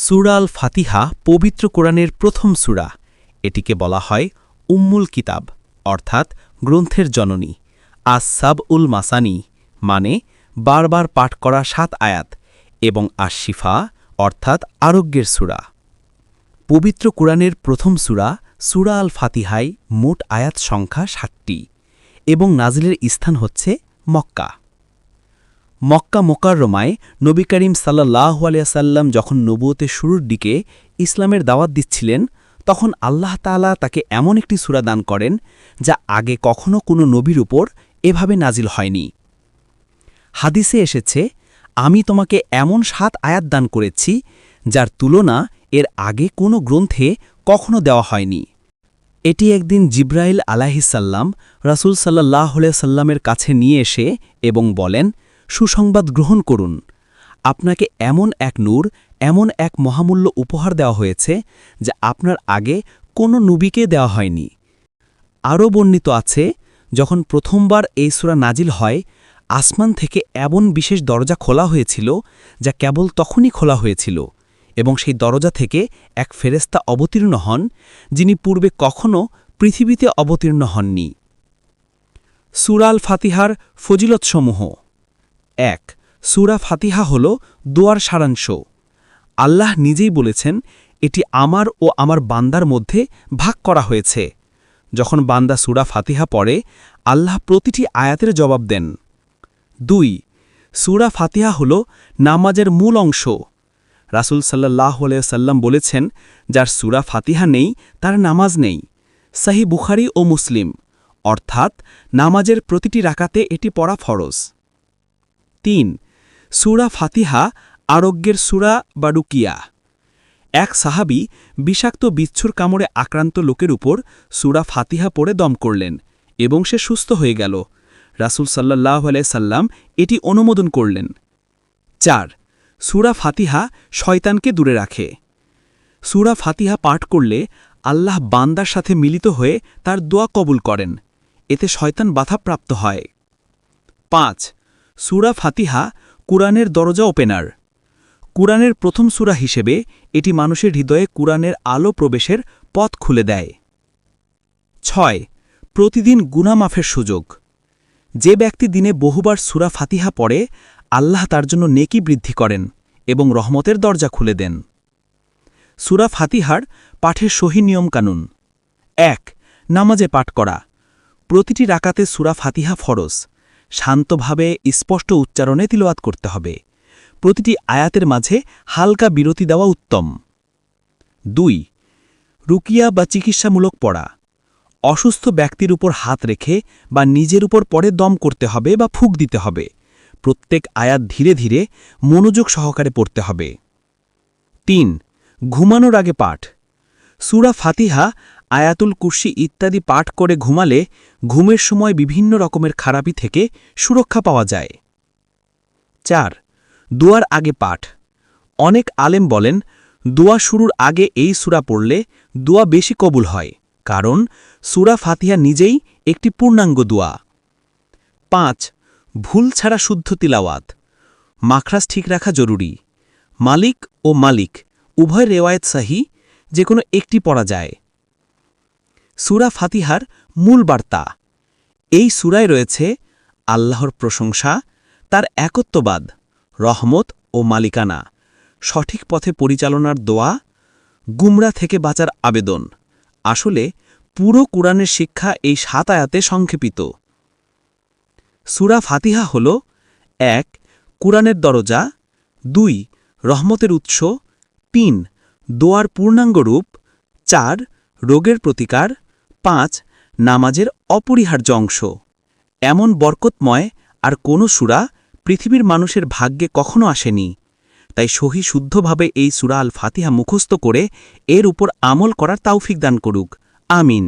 সূরা আল ফাতিহা পবিত্র কোরআনের প্রথম সূরা। এটিকে বলা হয় উম্মুল কিতাব অর্থাৎ গ্রন্থের জননী। আস-সাবউল মাসানি মানে বারবার পাঠ করা ৭ আয়াত এবং আশ-শিফা অর্থাৎ আরোগ্যের সূরা। পবিত্র কোরআনের প্রথম সূরা সূরা আল ফাতিহায় মোট আয়াত সংখ্যা ৭টি এবং নাজিলের স্থান হচ্ছে মক্কা। মক্কা মোকাররমায় নবী করিম সাল্লাল্লাহু আলাইহি ওয়াসাল্লাম যখন নবুয়তের শুরুর দিকে ইসলামের দাওয়াত দিচ্ছিলেন, তখন আল্লাহ তাআলা তাকে এমন একটি সূরা দান করেন যা আগে কখনো কোনো নবীর উপর এভাবে নাজিল হয়নি। হাদিসে এসেছে, আমি তোমাকে এমন ৭ আয়াত দান করেছি যার তুলনা এর আগে কোনো গ্রন্থে কখনো দেওয়া হয়নি। এটি একদিন জিব্রাইল আলাইহিসসাল্লাম রাসূল সাল্লাল্লাহু আলাইহি ওয়াসাল্লামের কাছে নিয়ে এসে এবং বলেন, সুসংবাদ গ্রহণ করুন, আপনাকে এমন এক নূর, এমন এক মহামূল্য উপহার দেওয়া হয়েছে যা আপনার আগে কোনো নবীকে দেওয়া হয়নি। আরও বর্ণিত আছে, যখন প্রথমবার এই সূরা নাজিল হয়, আসমান থেকে এমন বিশেষ দরজা খোলা হয়েছিল যা কেবল তখনই খোলা হয়েছিল এবং সেই দরজা থেকে এক ফেরেশতা অবতীর্ণ হন যিনি পূর্বে কখনো পৃথিবীতে অবতীর্ণ হননি। সূরা আল ফাতিহার ফজিলতসমূহ। ১. সূরা ফাতিহা হল দোয়ার সারাংশ। আল্লাহ নিজেই বলেছেন, এটি আমার ও আমার বান্দার মধ্যে ভাগ করা হয়েছে। যখন বান্দা সূরা ফাতিহা পড়ে, আল্লাহ প্রতিটি আয়াতের জবাব দেন। ২. সূরা ফাতিহা হল নামাজের মূল অংশ। রাসূল সাল্লাল্লাহু আলাইহি ওয়াসাল্লাম বলেছেন, যার সূরা ফাতিহা নেই তার নামাজ নেই। সহিহ বুখারী ও মুসলিম। অর্থাৎ নামাজের প্রতিটি রাকাতে এটি পড়া ফরজ। ৩. সূরা ফাতিহা আরোগ্যের সূরা বা রুকিয়া। এক সাহাবী বিষাক্ত বিচ্ছুর কামড়ে আক্রান্ত লোকের উপর সূরা ফাতিহা পড়ে দম করলেন এবং সে সুস্থ হয়ে গেল। রাসূল সাল্লাল্লাহু আলাইহি সাল্লাম এটি অনুমোদন করলেন। ৪. সূরা ফাতিহা শয়তানকে দূরে রাখে। সূরা ফাতিহা পাঠ করলে আল্লাহ বান্দার সাথে মিলিত হয়ে তার দোয়া কবুল করেন, এতে শয়তান বাধাপ্রাপ্ত হয়। ৫. সূরা ফাতিহা কুরআনের দরজা ওপেনার। কুরআনের প্রথম সূরা হিসেবে এটি মানুষের হৃদয়ে কুরআনের আলো প্রবেশের পথ খুলে দেয়। ৬. প্রতিদিন গুনাহ মাফের সুযোগ। যে ব্যক্তি দিনে বহুবার সূরা ফাতিহা পড়ে, আল্লাহ তার জন্য নেকি বৃদ্ধি করেন এবং রহমতের দরজা খুলে দেন। সূরা ফাতিহার পাঠের সহি নিয়মকানুন। ১. নামাজে পাঠ করা। প্রতিটি রাকাতে সূরা ফাতিহা ফরজ। শান্তভাবে স্পষ্ট উচ্চারণে তিলাওয়াত করতে হবে। প্রতিটি আয়াতের মাঝে হালকা বিরতি দেওয়া উত্তম। ২. রুকিয়া বা চিকিৎসামূলক পড়া। অসুস্থ ব্যক্তির উপর হাত রেখে বা নিজের উপর পড়ে দম করতে হবে বা ফুঁক দিতে হবে। প্রত্যেক আয়াত ধীরে ধীরে মনোযোগ সহকারে পড়তে হবে। ৩. ঘুমানোর আগে পাঠ। সূরা ফাতিহা, আয়াতুল কুরসি ইত্যাদি পাঠ করে ঘুমালে ঘুমের সময় বিভিন্ন রকমের খারাপি থেকে সুরক্ষা পাওয়া যায়। ৪. দোয়ার আগে পাঠ। অনেক আলেম বলেন, দোয়া শুরুর আগে এই সূরা পড়লে দোয়া বেশি কবুল হয়, কারণ সূরা ফাতিহা নিজেই একটি পূর্ণাঙ্গ দোয়া। ৫. ভুল ছাড়া শুদ্ধ তিলাওয়াত। মাখরাজ ঠিক রাখা জরুরি। মালিক ও মালিক উভয় রেওয়ায়েত সহিহ, যে কোনো একটি পড়া যায়। সূরা ফাতিহার মূল বার্তা। এই সূরায় রয়েছে আল্লাহর প্রশংসা, তার একত্ববাদ, রহমত ও মালিকানা, সঠিক পথে পরিচালনার দোয়া, গুমরাহ থেকে বাঁচার আবেদন। আসলে পুরো কুরআনের শিক্ষা এই ৭ আয়াতে সংক্ষেপিত। সূরা ফাতিহা হল ১. কুরআনের দরজা, ২. রহমতের উৎস, ৩. দোয়ার পূর্ণাঙ্গ রূপ, ৪. রোগের প্রতিকার, ৫. নামাজের অপরিহার্য অংশ। এমন বরকতময় আর কোনো সূরা পৃথিবীর মানুষের ভাগ্যে কখনো আসেনি। তাই সহি শুদ্ধভাবে এই সূরা আল ফাতিহা মুখস্থ করে এর উপর আমল করার তৌফিক দান করুক। আমিন।